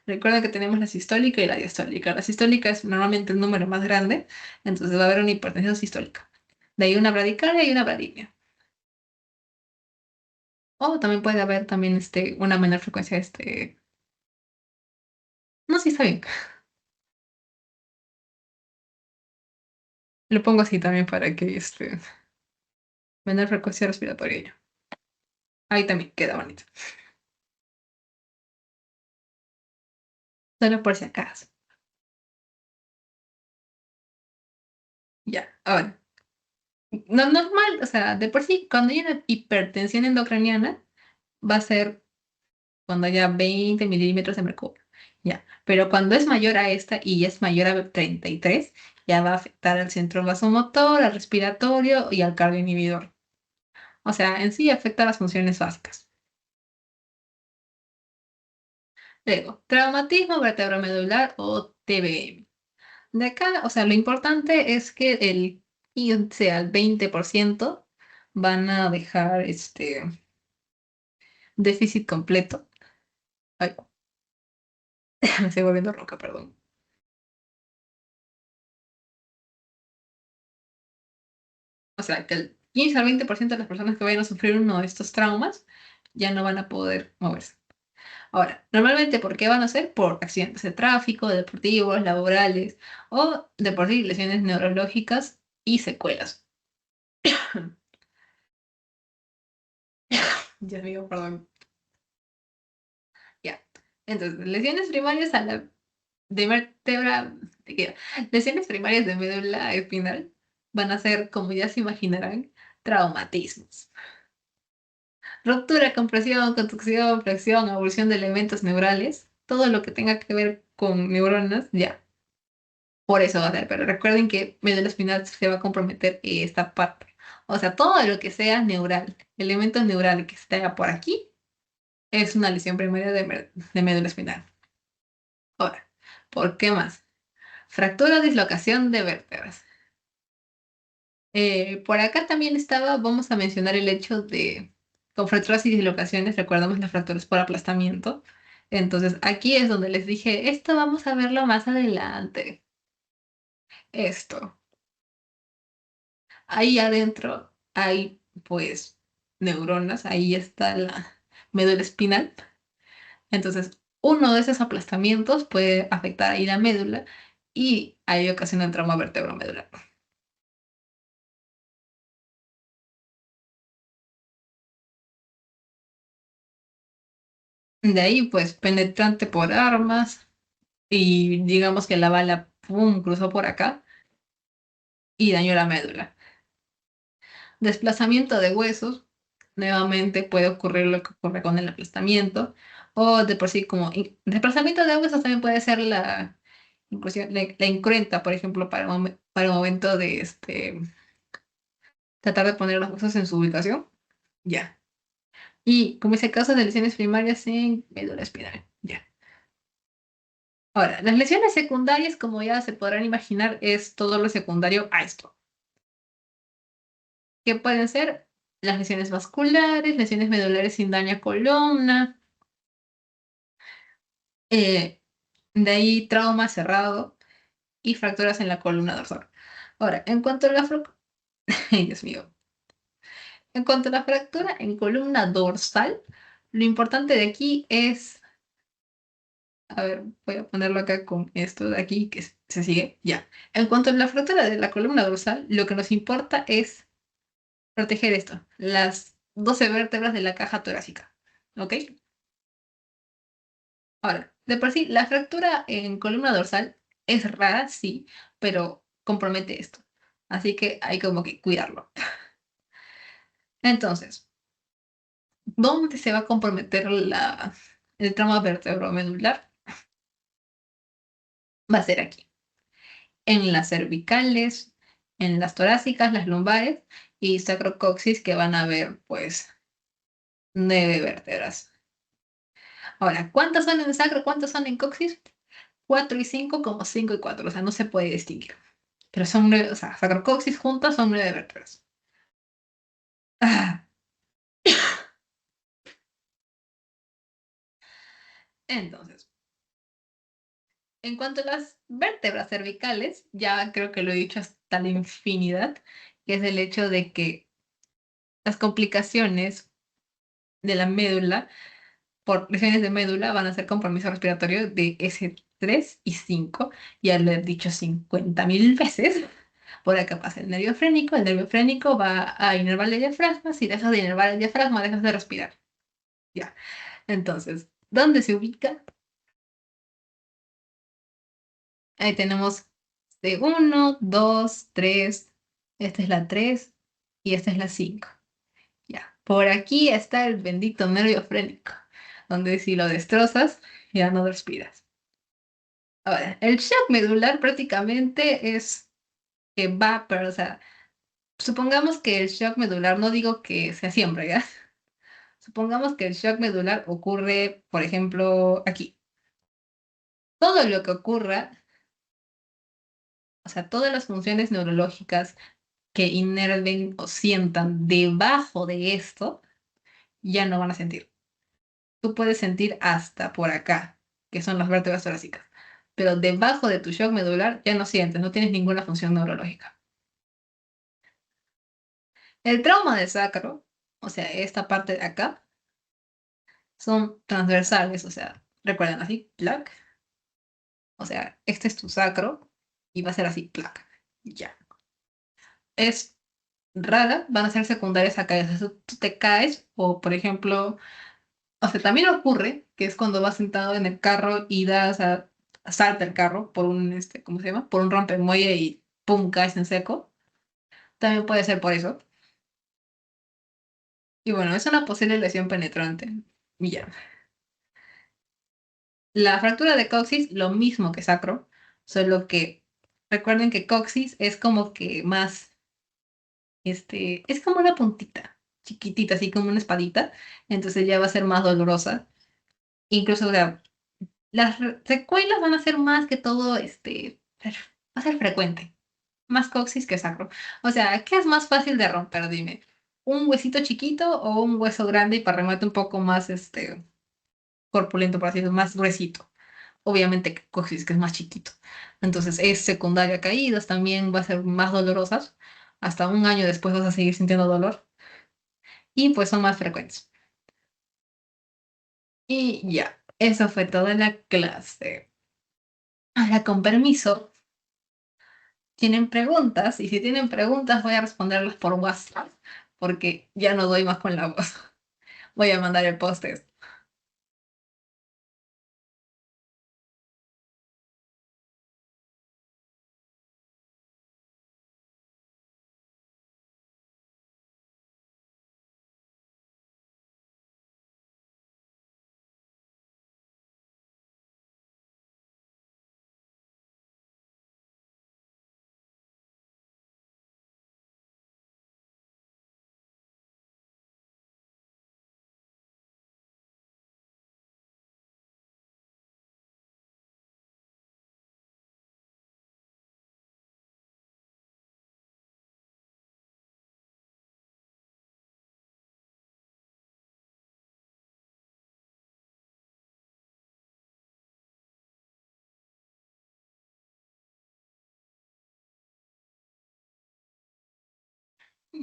Recuerda que tenemos la sistólica y la diastólica. La sistólica es normalmente el número más grande, entonces va a haber una hipertensión sistólica. De ahí una bradicardia y una bradypnea. O también puede haber también una menor frecuencia, no sé si está bien. Lo pongo así también para que menor frecuencia respiratoria. Ahí también queda bonito. Solo por si acaso. Ya, ahora. No, normal, o sea, de por sí, cuando hay una hipertensión endocraniana, va a ser cuando haya 20 milímetros de mercurio. Ya, pero cuando es mayor a esta y es mayor a 33, ya va a afectar al centro vasomotor, al respiratorio y al cardioinhibidor. O sea, en sí afecta a las funciones básicas. Luego, traumatismo vertebromedular o TBM. De acá, o sea, lo importante es que el 15 al 20% van a dejar déficit completo. Ay, me estoy volviendo roca, perdón. O sea, que el 15 al 20% de las personas que vayan a sufrir uno de estos traumas ya no van a poder moverse. Ahora, normalmente, ¿por qué van a ser? Por accidentes de tráfico, deportivos, laborales o de por sí lesiones neurológicas y secuelas. Dios mío, perdón. Ya. Entonces, lesiones primarias a la de vértebra, ¿de qué? Lesiones primarias de médula espinal van a ser, como ya se imaginarán, traumatismos. Ruptura, compresión, contusión, flexión, abulsión de elementos neurales, todo lo que tenga que ver con neuronas, ya, por eso va a ser. Pero recuerden que médula espinal se va a comprometer esta parte. O sea, todo lo que sea neural, elementos neurales que esté por aquí, es una lesión primaria de médula espinal. Ahora, ¿por qué más? Fractura o dislocación de vértebras. Por acá también estaba, vamos a mencionar el hecho de, con fracturas y dislocaciones, recordamos las fracturas por aplastamiento. Entonces, aquí es donde les dije, esto vamos a verlo más adelante. Esto. Ahí adentro hay, pues, neuronas, ahí está la médula espinal. Entonces, uno de esos aplastamientos puede afectar ahí la médula y ahí ocasiona el trauma vertebromedular. De ahí, pues, penetrante por armas y digamos que la bala, ¡pum!, cruzó por acá y dañó la médula. Desplazamiento de huesos, nuevamente puede ocurrir lo que ocurre con el aplastamiento, o de por sí como desplazamiento de huesos también puede ser la incruenta, por ejemplo, para el momento de tratar de poner los huesos en su ubicación. Ya. Y como ese caso de lesiones primarias en médula espinal. Ya. Ahora, las lesiones secundarias, como ya se podrán imaginar, es todo lo secundario a esto. Que pueden ser las lesiones vasculares, lesiones medulares sin daño a columna, eh, de ahí trauma cerrado y fracturas en la columna dorsal. Ahora, en cuanto a la Ay, Dios mío. En cuanto a la fractura en columna dorsal, lo importante de aquí es, a ver, voy a ponerlo acá con esto de aquí que se sigue, ya. En cuanto a la fractura de la columna dorsal, lo que nos importa es proteger esto, las 12 vértebras de la caja torácica, ¿ok? Ahora, de por sí, la fractura en columna dorsal es rara, sí, pero compromete esto. Así que hay como que cuidarlo. Entonces, ¿dónde se va a comprometer el tramo vertebromedular? Va a ser aquí, en las cervicales, en las torácicas, las lumbares y sacrocoxis que van a ver, pues, 9 vértebras. Ahora, ¿cuántas son en sacro? ¿Cuántas son en coxis? 4 y 5 como 5 y 4, o sea, no se puede distinguir. Pero son 9, o sea, sacrocoxis juntas son 9 vértebras. Ah, entonces, en cuanto a las vértebras cervicales, ya creo que lo he dicho hasta la infinidad, que es el hecho de que las complicaciones de la médula por lesiones de médula van a ser compromiso respiratorio de S3 y 5. Ya lo he dicho 50.000 veces. Por acá pasa el nervio frénico va a inervar el diafragma, si dejas de inervar el diafragma, dejas de respirar. Ya. Entonces, ¿dónde se ubica? Ahí tenemos de 1, 2, 3. Esta es la 3 y esta es la 5. Ya. Por aquí está el bendito nervio frénico, donde si lo destrozas, ya no respiras. Ahora, el shock medular prácticamente es que va, pero, o sea, supongamos que el shock medular, no digo que sea siempre, ¿ya? Supongamos que el shock medular ocurre, por ejemplo, aquí. Todo lo que ocurra, o sea, todas las funciones neurológicas que inerven o sientan debajo de esto, ya no van a sentir. Tú puedes sentir hasta por acá, que son las vértebras torácicas, pero debajo de tu shock medular ya no sientes, no tienes ninguna función neurológica. El trauma de sacro, o sea, esta parte de acá, son transversales, o sea, recuerden así, plac, o sea, este es tu sacro y va a ser así, plac, ya. Es rara, van a ser secundarias a caídas, o sea, tú te caes o, por ejemplo, o sea, también ocurre que es cuando vas sentado en el carro y das a salta el carro por un, ¿cómo se llama? Por un rompemuelle y pum, caes en seco. También puede ser por eso. Y bueno, es una posible lesión penetrante. Y ya. La fractura de coxis, lo mismo que sacro, solo que recuerden que coxis es como que más, es como una puntita, chiquitita, así como una espadita, entonces ya va a ser más dolorosa. Incluso, o sea, las secuelas van a ser más que todo, va a ser frecuente, más coxis que sacro. O sea, ¿qué es más fácil de romper? Dime, ¿un huesito chiquito o un hueso grande y para remate un poco más, corpulento, por así decirlo, más gruesito? Obviamente que coxis, que es más chiquito. Entonces es secundaria a caídas, también va a ser más dolorosas. Hasta un año después vas a seguir sintiendo dolor y pues son más frecuentes. Y ya, eso fue toda la clase. Ahora, con permiso, tienen preguntas y si tienen preguntas voy a responderlas por WhatsApp porque ya no doy más con la voz. Voy a mandar el post.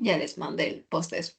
Ya les mandé el post de eso.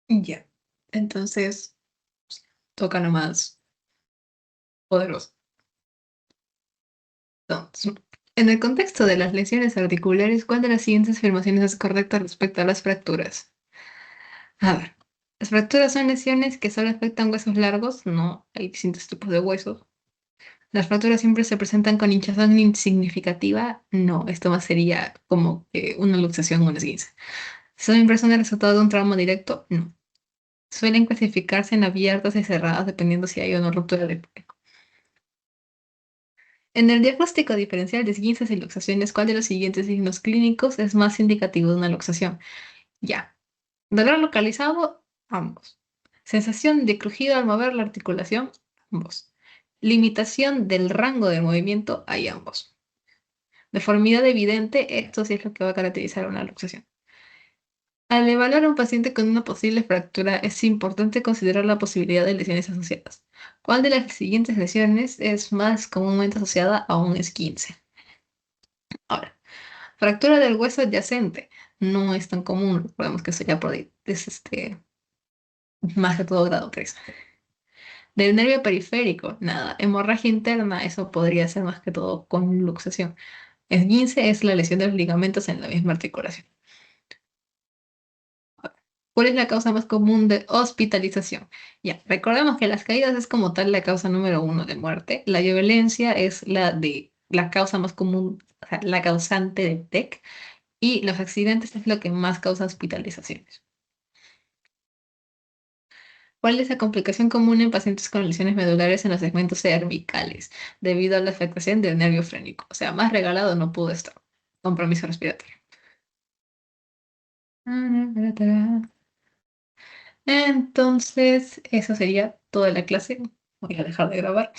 Ya. Entonces, toca nomás poderoso. Entonces, en el contexto de las lesiones articulares, ¿cuál de las siguientes afirmaciones es correcta respecto a las fracturas? A ver, ¿las fracturas son lesiones que solo afectan huesos largos? No, hay distintos tipos de huesos. ¿Las fracturas siempre se presentan con hinchazón insignificativa? No, esto más sería como que una luxación o un esguince. ¿Siempre son el resultado de un trauma directo? No. Suelen clasificarse en abiertas y cerradas dependiendo si hay o no ruptura de pie. En el diagnóstico diferencial de esguinces y luxaciones, ¿cuál de los siguientes signos clínicos es más indicativo de una luxación? Ya. Dolor localizado, ambos. Sensación de crujido al mover la articulación, ambos. Limitación del rango de movimiento, hay ambos. Deformidad evidente, esto sí es lo que va a caracterizar una luxación. Al evaluar a un paciente con una posible fractura, es importante considerar la posibilidad de lesiones asociadas. ¿Cuál de las siguientes lesiones es más comúnmente asociada a un esguince? Ahora, fractura del hueso adyacente no es tan común, recordemos que eso ya es más que todo grado 3. Del nervio periférico, nada. Hemorragia interna, eso podría ser más que todo con luxación. Esguince es la lesión de los ligamentos en la misma articulación. ¿Cuál es la causa más común de hospitalización? Ya, recordemos que las caídas es como tal la causa número uno de muerte. La violencia es la causa más común, o sea, la causante de TEC. Y los accidentes es lo que más causa hospitalizaciones. ¿Cuál es la complicación común en pacientes con lesiones medulares en los segmentos cervicales debido a la afectación del nervio frénico? O sea, más regalado no pudo estar. Compromiso respiratorio. Entonces, eso sería toda la clase. Voy a dejar de grabar.